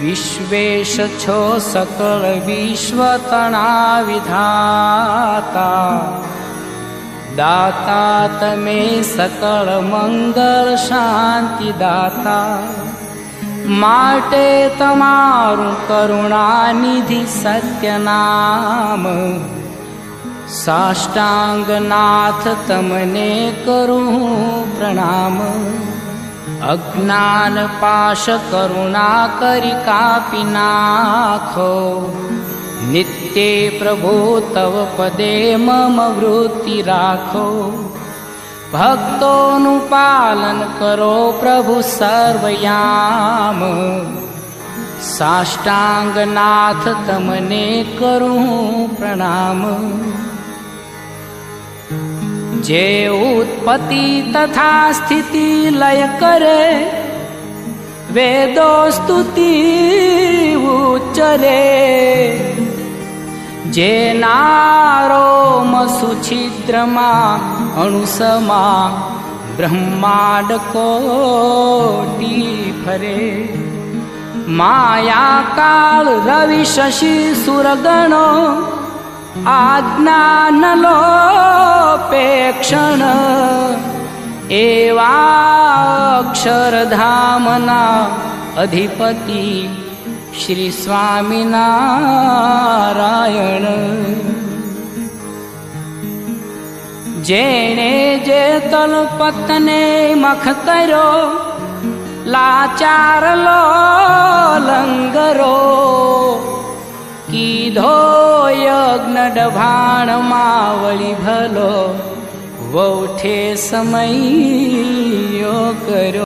विश्वेश छो सकल विश्वतना विधाता, दाता तमे सकल मंगल शांति दाता। माटे तमारू करुणा निधि सत्य नाम, साष्टांग नाथ तमने करूं प्रणाम। अज्ञान पाश करुणा करि कापि नाखो, नित्य प्रभो तव पदे मम वृत्ति राखो। भक्तों नु पालन करो प्रभु सर्वयाम, साष्टांग नाथ तमने करूं प्रणाम। जे उत्पत्ति तथा स्थिति लय करे, वेदो स्तुति उच्चरे। जे नारोम सुछिद्रमा अणुसमा, ब्रह्मांड कोटि फरे। माया काल रवि शशि सुरगणो, आज्ञा न लोपेक्षण। एवा अक्षरधामना अधिपति, श्री स्वामीनारायण। जेने जे तलपतने मख करो, लाचार लो लंगरो। कीधो यज्ञ डभाण मावली भलो, वोठे समय यो करो।